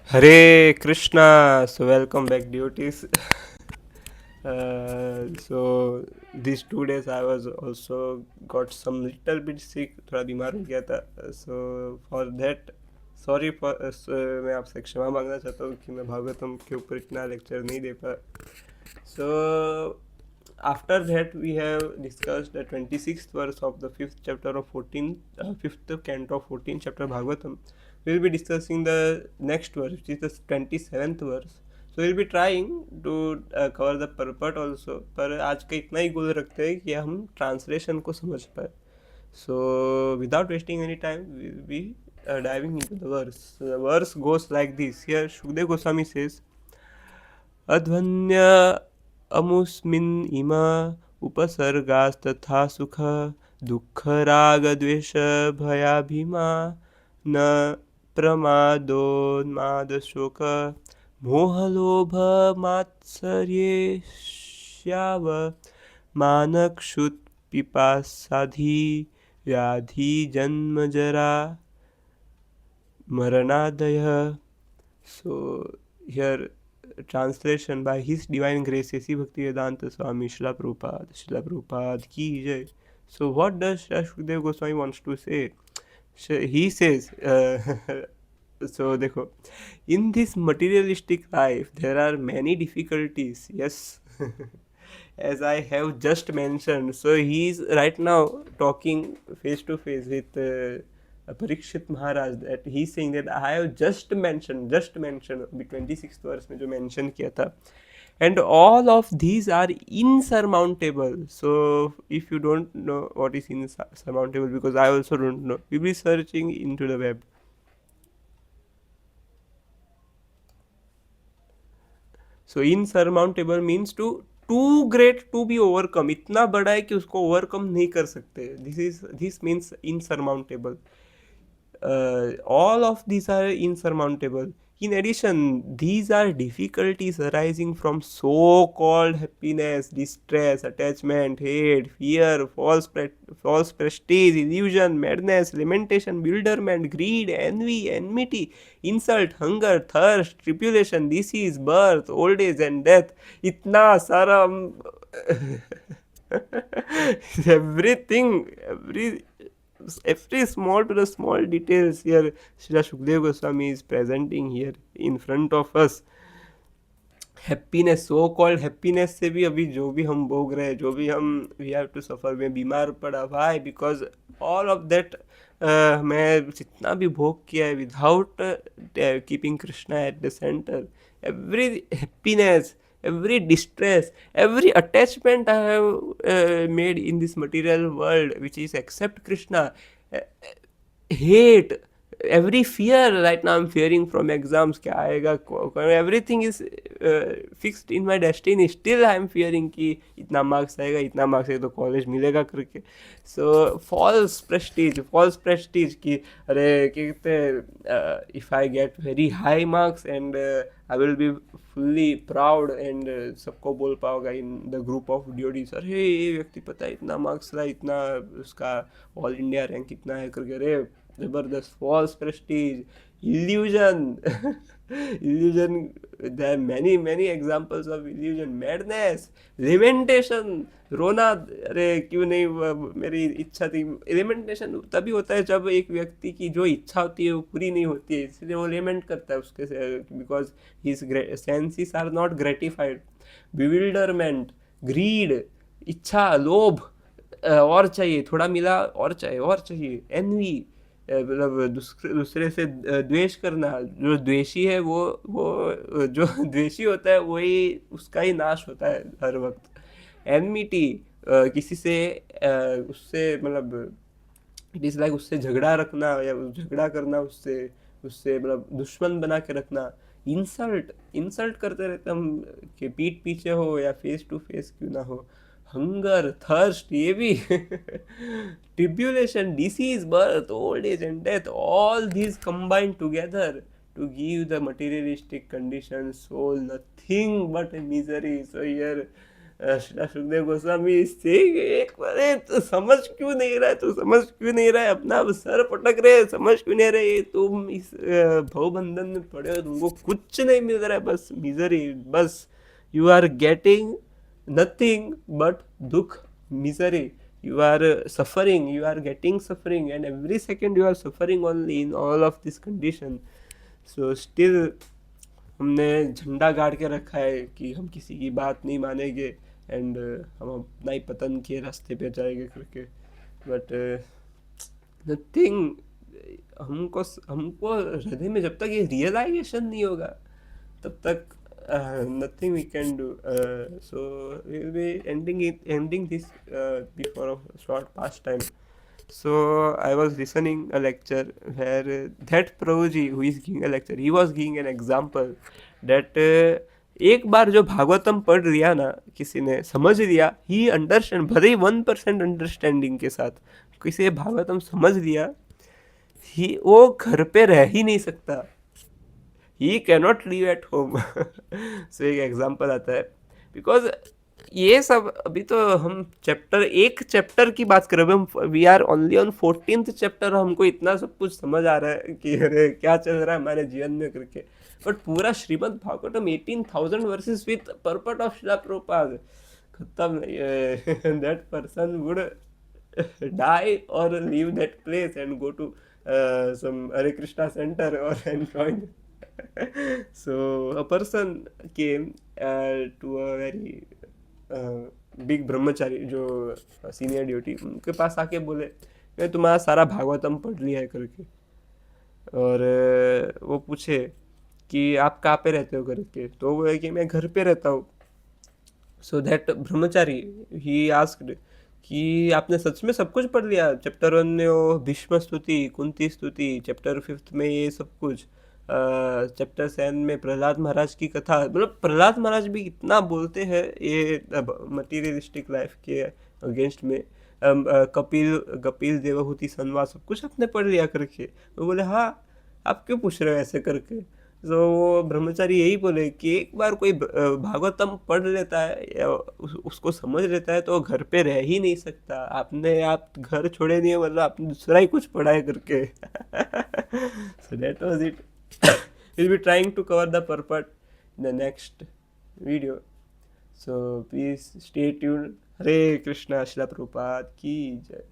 Hare Krishna. So welcome back, devotees. So these 2 days I was also got some little bit sick, थोड़ा बीमार हो गया था. So for that, sorry for मैं आपसे क्षमा मांगना चाहता हूँ कि मैं भागवतम के ऊपर इतना लेक्चर नहीं दे पाया. So after that we have discussed the 26th verse of the 5th chapter of 14th 5th canto of 14th chapter Bhagavatam. We will be discussing the next verse, which is the 27th verse. So we will be trying to cover the purport also, पर आज का इतना ही गोल रखते हैं कि हम translation को समझ पाए. So without wasting any time, we will be diving into the verse. So the verse goes like this. Here Shukdev Goswami says, अध्वन्य अमुस्मिन् इमा उपसर्गास्तथा सुख दुःखरागद्वेषभयाभिमा न प्रमादोन्मादशोक मोहलोभमात्सर्येष्याव मानक्षुत्पिपासाधि व्याधि जन्मजरा मरणादयः. So here translation by His Divine Grace A.C. Bhaktivedanta Swami Srila Prabhupada ki jai. So what does Shukdev Goswami wants to say? He says, so देखो, in this materialistic life there are many difficulties. Yes, as I have just mentioned. So he is right now talking face to face with Parikshit Maharaj, that he is saying that I have just mentioned अभी 26th verse में जो mention किया था, and all of these are insurmountable. So if you don't know what is insurmountable, because I also don't know, we will be searching into the web. So insurmountable means to too great to be overcome. इतना बड़ा है कि उसको overcome नहीं कर सकते. This means insurmountable. All of these are insurmountable. In addition, these are difficulties arising from so-called happiness, distress, attachment, hate, fear, false prestige, illusion, madness, lamentation, bewilderment, greed, envy, enmity, insult, hunger, thirst, tribulation, disease, birth, old age, and death. इतना सारा every small to the small details here Srila Shukdev Goswami is presenting here in front of us. Happiness, so called happiness से भी अभी जो भी हम भोग रहे हैं, जो भी हम वी हैव टू सफ़र, में बीमार पड़ा, भाई बिकॉज ऑल ऑफ दैट मैं जितना भी भोग किया है without keeping Krishna at the centre, every happiness, every distress, every attachment I have made in this material world, which is except Krishna, uh, hate, every fear right now I'm fearing from exams, क्या आएगा, everything is fixed in my destiny, still I am fearing कि इतना marks आएगा, इतना marks आएगा तो college मिलेगा करके. सो फॉल्स प्रेस्टीज कि अरे कहते if I get very high marks and I will be fully proud and सबको बोल पाओगा इन द ग्रुप ऑफ डिओडीज, अरे ये व्यक्ति पता है इतना मार्क्स ला, इतना उसका ऑल इंडिया रैंक इतना है करके, अरे जबरदस्त. False prestige, illusion. Illusion, there are many examples of illusion. Madness, lamentation, रोना, अरे क्यों नहीं मेरी इच्छा थी. लेमेंटेशन तभी होता है जब एक व्यक्ति की जो इच्छा होती है वो पूरी नहीं होती है, इसलिए वो लेमेंट करता है उसके, because his senses are not gratified. Bewilderment, greed, इच्छा, लोभ, और चाहिए, थोड़ा मिला और चाहिए और चाहिए. एनवी, मतलब दूसरे से द्वेष करना. जो द्वेषी है वो जो द्वेषी होता है वही उसका ही नाश होता है हर वक्त. एनमिटी, किसी से उससे मतलब इट इज़ लाइक उससे झगड़ा रखना या झगड़ा करना, उससे उससे मतलब दुश्मन बना के रखना. इंसल्ट, इंसल्ट करते रहते हम कि पीठ पीछे हो या फेस टू फेस क्यों ना हो. हंगर, थर्स्ट, ये भी. Tribulation, disease, birth, old age and death, all these combined together to give the materialistic condition soul nothing but a misery. So here Srila Sukhdev Goswami से एक बार तो समझ क्यों नहीं रहा है, तू समझ क्यों नहीं रहा है, अपना सर पटक रहे, समझ क्यों नहीं रहे, तुम इस भव बंधन में पड़े हो, तुमको कुछ नहीं मिल रहा है, बस मिजरी, बस you are getting nothing but दुख, misery, you are suffering, you are getting suffering, and every second you are suffering only in all of this condition. So still हमने झंडा गाड़ के रखा है कि हम किसी की बात नहीं मानेंगे, एंड हम अपना ही पतन के रास्ते पे जाएंगे करके, बट नथिंग, हमको हमको हृदय में जब तक ये रियलाइजेशन नहीं होगा तब तक nothing we can do. So we will be ending this before a short pastime. So I was listening a lecture where that Prabhuji who is giving a lecture, he was giving an example that एक बार जो भागवतम पढ़ लिया ना, किसी ने समझ लिया, ही understand, भले ही 1% अंडरस्टैंडिंग के साथ किसी ने भागवतम समझ लिया, ही वो घर पे रह ही नहीं सकता, he cannot live at home. So एक एग्जाम्पल आता है, बिकॉज ये सब अभी तो हम एक चैप्टर की बात कर रहे हैं, हम we are only on 14th chapter, हमको इतना सब कुछ समझ आ रहा है कि अरे क्या चल रहा है हमारे जीवन में करके, बट पूरा Shrimad Bhagavatam 18,000 versus with पर्पट of शिला प्रभुपाद खत्म, that person would die or leave that place and go to some Hare Krishna center or and join. So a person came to a very big ब्रह्मचारी जो सीनियर ड्यूटी, उनके पास आके बोले मैं तुम्हारा सारा भागवतम पढ़ लिया है करके, और वो पूछे कि आप कहाँ पे रहते हो करके, तो वो है कि मैं घर पे रहता हूँ। So that Brahmachari he asked कि आपने सच में सब कुछ पढ़ लिया, चैप्टर 1 में वो भीष्म स्तुति, कुंती स्तुति, चैप्टर 5 में ये सब कुछ, चैप्टर 7 में प्रहलाद महाराज की कथा, मतलब प्रहलाद महाराज भी इतना बोलते हैं ये मटीरियलिस्टिक लाइफ के अगेंस्ट में, कपिल कपिल देवहूति संवाद, सब कुछ आपने पढ़ लिया करके। वो बोले हाँ, आप क्यों पूछ रहे हो ऐसे करके। तो वो ब्रह्मचारी यही बोले कि एक बार कोई भागवतम पढ़ लेता है या उसको समझ लेता है तो वो घर पे रह ही नहीं सकता, आप घर छोड़े नहीं है, मतलब आपने दूसरा ही कुछ पढ़ा है करके। So that was it. we'll be trying to cover the purport in the next video, so please stay tuned. Hare Krishna, Srila Prabhupada ki jai.